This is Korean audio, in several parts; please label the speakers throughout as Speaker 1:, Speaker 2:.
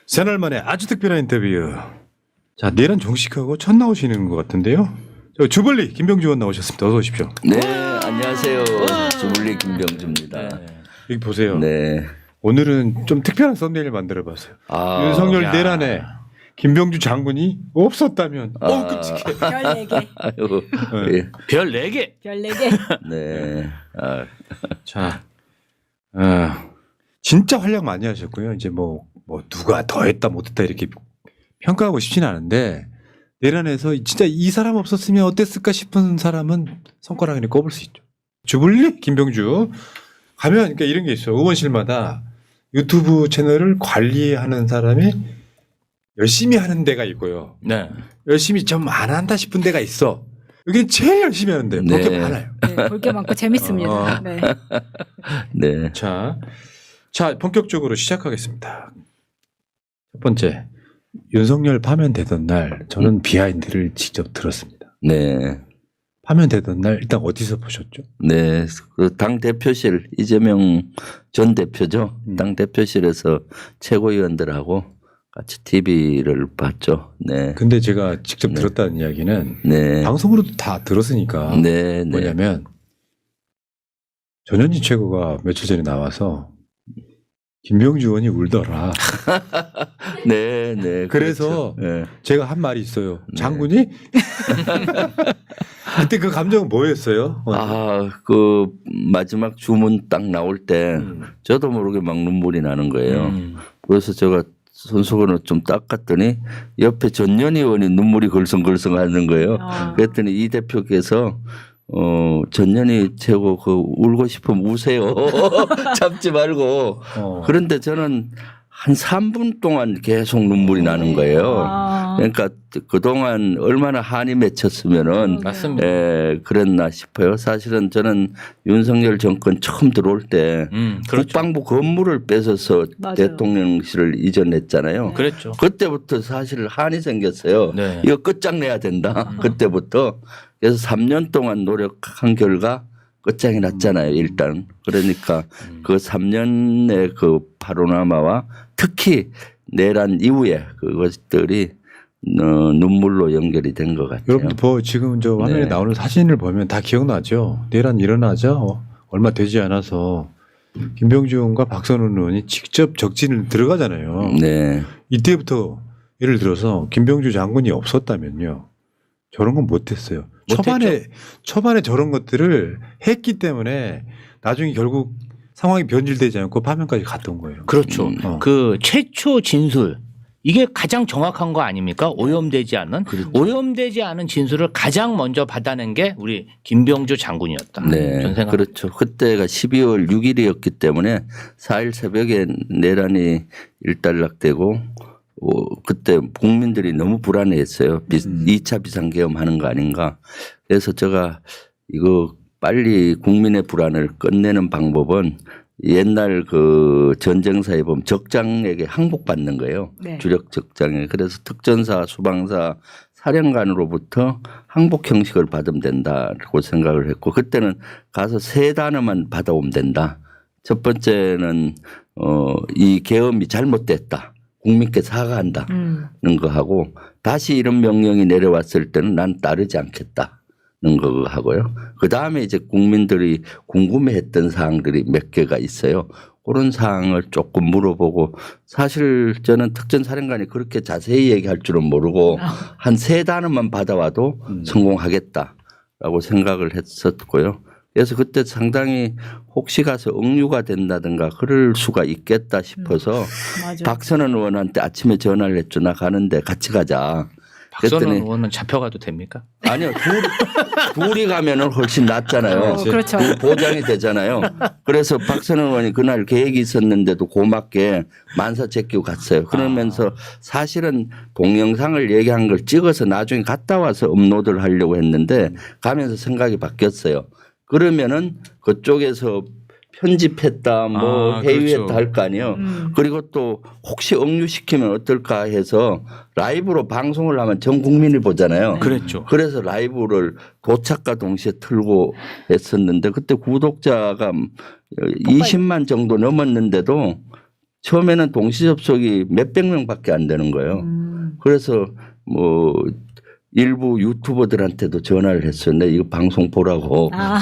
Speaker 1: 새날 만에 아주 특별한 인터뷰. 자, 내란 종식하고 첫 나오시는 것 같은데요. 저 주벌리 김병주 의원 나오셨습니다. 어서 오십시오.
Speaker 2: 네, 안녕하세요. 주불리 김병주입니다.
Speaker 1: 여기 보세요.
Speaker 2: 네.
Speaker 1: 오늘은 좀 특별한 썸네일 만들어봤어요.
Speaker 2: 아,
Speaker 1: 윤석열
Speaker 3: 야.
Speaker 1: 내란에 김병주 장군이 없었다면 끔찍해.
Speaker 4: 별 4개.
Speaker 2: 아유,
Speaker 1: 네.
Speaker 2: 예.
Speaker 3: 별 4개.
Speaker 4: 별 4개.
Speaker 2: 네. 아,
Speaker 1: 자, 진짜 활약 많이 하셨고요. 이제 뭐 누가 더 했다 못했다 이렇게 평가하고 싶지는 않은데 내란에서 진짜 이 사람 없었으면 어땠을까 싶은 사람은 손가락에 꼽을 수 있죠. 주불리 김병주 가면 그러니까 이런 게 있어요. 의원실마다 유튜브 채널을 관리하는 사람이 열심히 하는 데가 있고요.
Speaker 3: 네.
Speaker 1: 열심히 좀 안 한다 싶은 데가 있어. 여기는 제일 열심히 하는데 볼 게
Speaker 2: 네.
Speaker 1: 많아요.
Speaker 4: 네, 볼 게 많고 재밌습니다. 네.
Speaker 2: 네.
Speaker 1: 자, 본격적으로 시작하겠습니다. 첫 번째, 윤석열 파면되던 날 저는 비하인드를 직접 들었습니다.
Speaker 2: 네.
Speaker 1: 파면되던 날 일단 어디서 보셨죠?
Speaker 2: 네. 그 당 대표실 이재명 전 대표죠. 당 대표실에서 최고위원들하고 같이 TV를 봤죠. 네.
Speaker 1: 근데 제가 직접
Speaker 2: 네.
Speaker 1: 들었다는 이야기는
Speaker 2: 네.
Speaker 1: 방송으로도 다 들었으니까
Speaker 2: 네. 네.
Speaker 1: 뭐냐면 전현진 최고가 며칠 전에 나와서 김병주 의원이 울더라.
Speaker 2: 네. 네.
Speaker 1: 그래서
Speaker 2: 그렇죠. 네.
Speaker 1: 제가 한 말이 있어요. 장군이? 그때 그 감정은 뭐였어요?
Speaker 2: 아, 그 마지막 주문 딱 나올 때 저도 모르게 막 눈물이 나는 거예요. 그래서 제가 손수건을 좀 닦았더니 옆에 전현희 의원이 눈물이 걸성걸성 하는 거예요. 그랬더니 이 대표께서 전현희 최고 그 울고 싶으면 우세요. 참지 말고. 그런데 저는 한 3분 동안 계속 눈물이 나는 거예요. 그러니까 그동안 얼마나 한이 맺혔으면은
Speaker 3: 맞습니다.
Speaker 2: 그랬나 싶어요. 사실은 저는 윤석열 정권 처음 들어올 때
Speaker 3: 그렇죠.
Speaker 2: 국방부 건물을 뺏어서
Speaker 4: 맞아요.
Speaker 2: 대통령실을 이전했잖아요.
Speaker 3: 그랬죠.
Speaker 2: 그때부터 사실 한이 생겼어요.
Speaker 3: 네.
Speaker 2: 이거 끝장내야 된다. 그때부터. 그래서 3년 동안 노력한 결과 끝장이 났잖아요. 일단. 그러니까 그 3년의 그 파노라마와 특히 내란 이후에 그것들이 눈물로 연결이 된 것 같아요.
Speaker 1: 여러분들 지금 저 화면에
Speaker 2: 네.
Speaker 1: 나오는 사진을 보면 다 기억나죠? 내란 일어나자 얼마 되지 않아서 김병주 의원과 박선원 의원이 직접 적진을 들어가잖아요.
Speaker 2: 네.
Speaker 1: 이때부터 예를 들어서 김병주 장군이 없었다면요. 저런 건 못했어요. 초반에 저런 것들을 했기 때문에 나중에 결국 상황이 변질되지 않고 파면까지 갔던 거예요.
Speaker 3: 그렇죠.
Speaker 1: 어.
Speaker 3: 그 최초 진술 이게 가장 정확한 거 아닙니까? 오염되지 않은 오염되지 않은 진술을 가장 먼저 받아낸 게 우리 김병주 장군이었다.
Speaker 2: 네.
Speaker 3: 저는 생각합니다.
Speaker 2: 그렇죠. 그때가 12월 6일이었기 때문에 4일 새벽에 내란이 일단락되고 그때 국민들이 너무 불안해했어요. 2차 비상계엄 하는 거 아닌가. 그래서 제가 이거 빨리 국민의 불안을 끝내는 방법은 옛날 그 전쟁사에 보면 적장에게 항복받는 거예요.
Speaker 4: 네.
Speaker 2: 주력 적장에. 그래서 특전사, 수방사, 사령관으로부터 항복 형식을 받으면 된다고 생각을 했고 그때는 가서 3단어만 받아오면 된다. 첫 번째는 이 계엄이 잘못됐다. 국민께 사과한다는 거 하고 다시 이런 명령이 내려왔을 때는 난 따르지 않겠다는 거 하고요. 그 다음에 이제 국민들이 궁금해했던 사항들이 몇 개가 있어요. 그런 사항을 조금 물어보고 사실 저는 특전사령관이 그렇게 자세히 얘기할 줄은 모르고 한 3단어만 받아와도 성공하겠다라고 생각을 했었고요. 그래서 그때 상당히 혹시 가서 억류가 된다든가 그럴 수가 있겠다 싶어서
Speaker 4: 맞아요.
Speaker 2: 박선원 의원한테 아침에 전화를 했죠. 나 가는데 같이 가자.
Speaker 3: 박선원
Speaker 2: 그랬더니
Speaker 3: 의원은 잡혀가도 됩니까?
Speaker 2: 아니요. 둘이 가면은 훨씬 낫잖아요.
Speaker 4: 그렇죠.
Speaker 2: 보장이 되잖아요. 그래서 박선원 의원이 그날 계획이 있었는데도 고맙게 만사 제끼고 갔어요. 그러면서 사실은 동영상을 얘기한 걸 찍어서 나중에 갔다 와서 업로드를 하려고 했는데 가면서 생각이 바뀌었어요. 그러면은 그쪽에서 편집했다 뭐 회유했다
Speaker 3: 그렇죠.
Speaker 2: 할 거 아니에요. 그리고 또 혹시 억류시키면 어떨까 해서 라이브로 방송을 하면 전 국민이 보잖아요.
Speaker 3: 그랬죠.
Speaker 2: 그래서 라이브를 도착과 동시에 틀고 했었는데 그때 구독자가 20만 정도 넘었는데도 처음에는 동시 접속이 몇백 명밖에 안 되는 거예요. 그래서 뭐 일부 유튜버들한테도 전화를 했었는데 이거 방송 보라고.
Speaker 4: 아,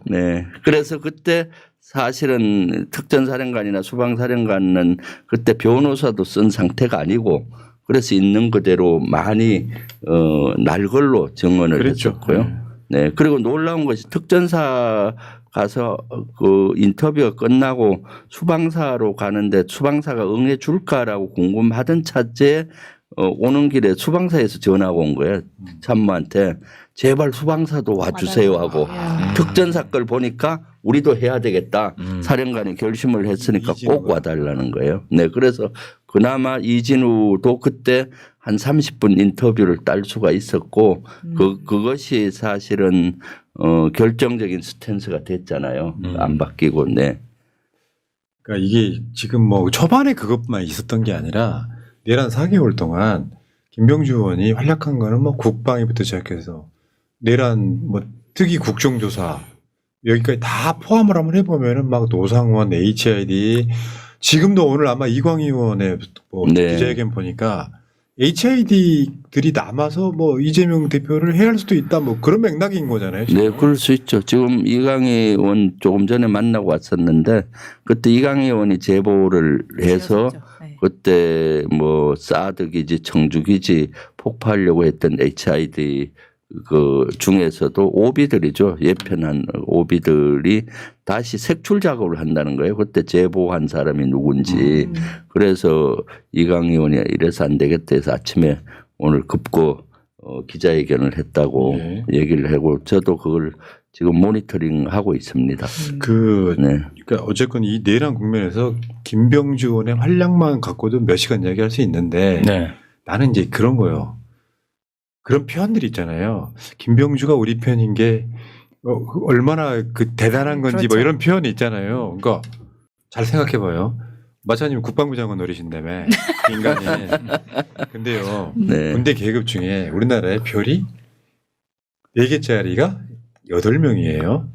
Speaker 2: 네. 그래서 그때 사실은 특전사령관이나 수방사령관은 그때 변호사도 쓴 상태가 아니고 그래서 있는 그대로 많이 날걸로 증언을
Speaker 1: 그랬죠.
Speaker 2: 했었고요. 네. 그리고 놀라운 것이 특전사 가서 그 인터뷰가 끝나고 수방사로 가는데 수방사가 응해 줄까라고 궁금하던 차제에 오는 길에 수방사에서 전화가 온 거예요. 참모한테 제발 수방사도 와주세요 하고 특전사 걸 보니까 우리도 해야 되겠다. 사령관이 결심을 했으니까 꼭 와달라는 거예요. 네, 그래서 그나마 이진우도 그때 한 30분 인터뷰를 딸 수가 있었고 그것이 사실은 결정적인 스탠스가 됐잖아요. 안 바뀌고. 네.
Speaker 1: 그러니까 이게 지금 뭐 초반에 그것만 있었던 게 아니라 내란 4개월 동안 김병주 의원이 활약한 거는 뭐 국방위부터 시작해서 내란 뭐 특위 국정조사 여기까지 다 포함을 한번 해보면은 막 노상원, HID 지금도 오늘 아마 이광희 의원의 뭐
Speaker 2: 네.
Speaker 1: 기자회견 보니까 HID들이 남아서 뭐 이재명 대표를 해야 할 수도 있다 뭐 그런 맥락인 거잖아요. 지금.
Speaker 2: 네, 그럴 수 있죠. 지금 이강희 의원 조금 전에 만나고 왔었는데 그때 이강희 의원이 제보를 해서
Speaker 4: 네.
Speaker 2: 그때 뭐 사드 기지, 청주 기지 폭파하려고 했던 HID 그 중에서도 오비들이죠. 예편한 오비들이 다시 색출 작업을 한다는 거예요. 그때 제보한 사람이 누군지. 그래서 이강희 의원이 이래서 안 되겠다 해서 아침에 오늘 급고 기자회견을 했다고
Speaker 1: 네.
Speaker 2: 얘기를 하고 저도 그걸 지금 모니터링 하고 있습니다.
Speaker 1: 그
Speaker 2: 네.
Speaker 1: 그러니까 어쨌건 이 내란 국면에서 김병주 의원의 활약만 갖고도 몇 시간 이야기할 수 있는데
Speaker 3: 네.
Speaker 1: 나는 이제 그런 거예요. 그런 표현들이 있잖아요. 김병주가 우리 편인 게 얼마나 그 대단한 건지
Speaker 4: 그렇죠.
Speaker 1: 뭐 이런 표현이 있잖아요. 그러니까 잘 생각해봐요. 마차님 국방부 장관 노리신다며 인간이. 근데요.
Speaker 2: 네.
Speaker 1: 군대 계급 중에 우리나라의 별이 4개짜리가 8명이에요.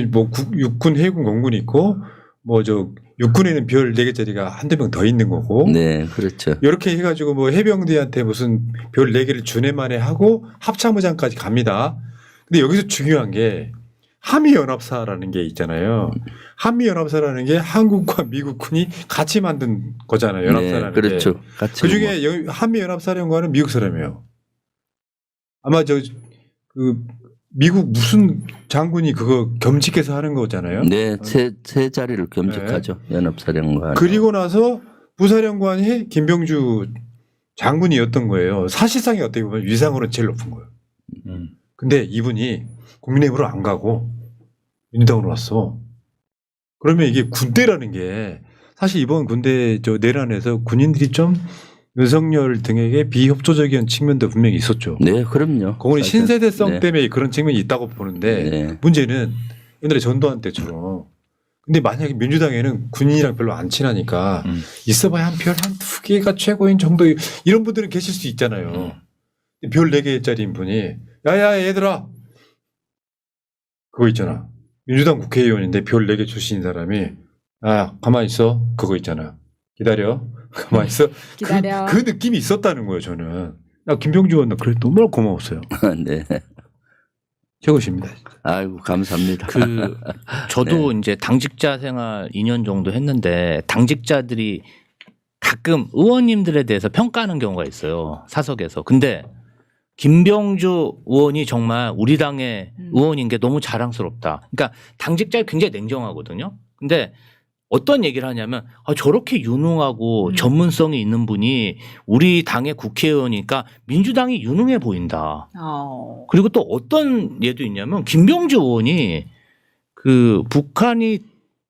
Speaker 1: 뭐 육군, 해군, 공군 있고 뭐 저 육군에는 별 4개짜리가 한두 명 더 있는 거고.
Speaker 2: 네, 그렇죠.
Speaker 1: 이렇게 해가지고 뭐 해병대한테 무슨 별 4개를 주내만에 하고 합참의장까지 갑니다. 근데 여기서 중요한 게 한미연합사라는 게 있잖아요. 한미연합사라는 게 한국과 미국군이 같이 만든 거잖아요. 연합사라는
Speaker 2: 네, 그렇죠.
Speaker 1: 게.
Speaker 2: 같이
Speaker 1: 그중에 한미연합사령관은 미국 사람이에요. 아마 그 미국 무슨 장군이 그거 겸직해서 하는 거잖아요.
Speaker 2: 네, 세 자리를 겸직하죠. 연합사령관.
Speaker 1: 그리고 나서 부사령관이 김병주 장군이었던 거예요. 사실상이 어떻게 보면 위상으로는 제일 높은 거예요. 근데 이분이 국민의힘으로 안 가고 민주당으로 왔어. 그러면 이게 군대라는 게 사실 이번 군대 저 내란에서 군인들이 좀 윤석열 등에게 비협조적인 측면도 분명히 있었죠.
Speaker 2: 네, 그럼요.
Speaker 1: 그거는
Speaker 2: 사실.
Speaker 1: 신세대성
Speaker 2: 네.
Speaker 1: 때문에 그런 측면이 있다고 보는데
Speaker 2: 네.
Speaker 1: 문제는 옛날에 전두환 때처럼 근데 만약에 민주당에는 군인이랑 별로 안 친하니까 있어봐야 한 별 한 2개가 최고인 정도 이런 분들은 계실 수 있잖아요. 별 4개짜리인 분이 야야 얘들아 그거 있잖아. 민주당 국회의원인데 별 4개 출신인 사람이 아 가만히 있어 그거 있잖아. 기다려. 가만히 있어.
Speaker 4: 기다려.
Speaker 1: 그 느낌이 있었다는 거예요 저는. 나 김병주 의원 그래 너무 고마웠어요.
Speaker 2: 네.
Speaker 1: 최고십니다.
Speaker 2: 아이고, 감사합니다.
Speaker 3: 그 저도 이제 당직자 생활 2년 정도 했는데 당직자들이 가끔 의원님들에 대해서 평가하는 경우가 있어요. 사석에서. 근데 김병주 의원이 정말 우리 당의 의원인 게 너무 자랑스럽다. 그러니까 당직자가 굉장히 냉정하거든요. 근데 어떤 얘기를 하냐면 저렇게 유능하고 전문성이 있는 분이 우리 당의 국회의원이니까 민주당이 유능해 보인다. 그리고 또 어떤 예도 있냐면 김병주 의원이 그 북한이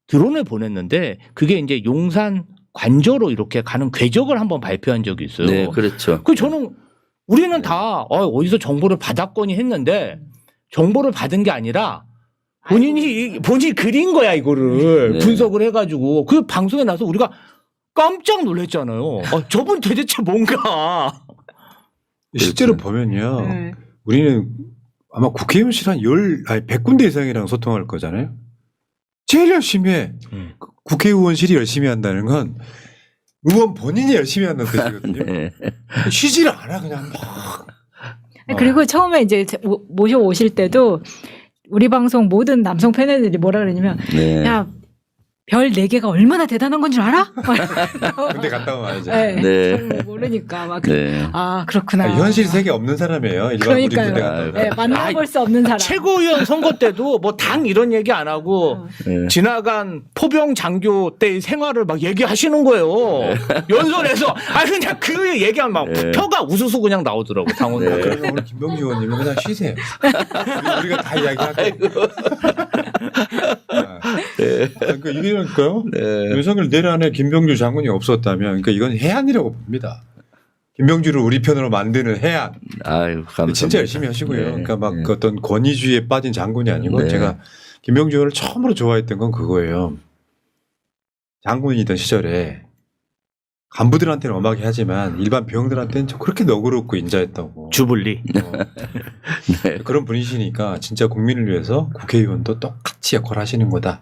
Speaker 3: 드론을 보냈는데 그게 이제 용산 관저로 이렇게 가는 궤적을 한번 발표한 적이 있어요.
Speaker 2: 네, 그렇죠.
Speaker 3: 그 저는 우리는 다 어디서 정보를 받았거니 했는데 정보를 받은 게 아니라 본인이 그린 거야 이거를
Speaker 2: 네.
Speaker 3: 분석을 해가지고 그 방송에 나서 우리가 깜짝 놀랐잖아요. 저분 도대체 뭔가.
Speaker 1: 실제로 보면요.
Speaker 4: 네.
Speaker 1: 우리는 아마 국회의원실 한 100군데 이상이랑 소통할 거잖아요. 제일 열심히 해. 국회의원실이 열심히 한다는 건 의원 본인이 열심히 한다는 뜻이거든요.
Speaker 2: 네.
Speaker 1: 쉬지를 않아 그냥 막.
Speaker 4: 그리고 처음에 이제 모셔오실 때도 우리 방송 모든 남성 패널들이 뭐라 그러냐면
Speaker 2: 네.
Speaker 4: 야, 별 4개가 얼마나 대단한 건 줄 알아?
Speaker 1: 군대 갔다 오면 알죠.
Speaker 4: 네.
Speaker 2: 네.
Speaker 4: 잘 모르니까 막
Speaker 2: 네.
Speaker 4: 아, 그렇구나.
Speaker 1: 현실 세계 없는 사람이에요. 일반 우리 군대 갔다
Speaker 4: 그러니까요.
Speaker 1: 오면.
Speaker 4: 네, 만나볼 수 없는 사람.
Speaker 3: 최고위원 선거 때도 뭐 당 이런 얘기 안 하고
Speaker 2: 네.
Speaker 3: 지나간 포병 장교 때의 생활을 막 얘기하시는 거예요. 연설에서 아 그냥 그 얘기하면 막
Speaker 2: 네.
Speaker 3: 혀가 우수수 그냥 나오더라고 당원.
Speaker 2: 네.
Speaker 1: 그러면 오늘 김병지 의원님은 그냥 쉬세요. 우리가 다 이야기하고. 그러니까 이게니까요.
Speaker 2: 네.
Speaker 1: 윤석열 내란에 김병주 장군이 없었다면, 그러니까 이건 해안이라고 봅니다. 김병주를 우리 편으로 만드는 해안.
Speaker 2: 아유, 감사합니다.
Speaker 1: 진짜 열심히 하시고요.
Speaker 2: 네.
Speaker 1: 그러니까 막
Speaker 2: 네.
Speaker 1: 어떤 권위주의에 빠진 장군이 아니고
Speaker 2: 네.
Speaker 1: 제가 김병주 의원을 처음으로 좋아했던 건 그거예요. 장군이던 시절에 간부들한테는 엄하게 하지만 일반 병들한테는 좀 그렇게 너그럽고 인자했다고.
Speaker 3: 주불리.
Speaker 2: 네.
Speaker 1: 그런 분이시니까 진짜 국민을 위해서 국회의원도 똑같이 역할을 하시는 거다.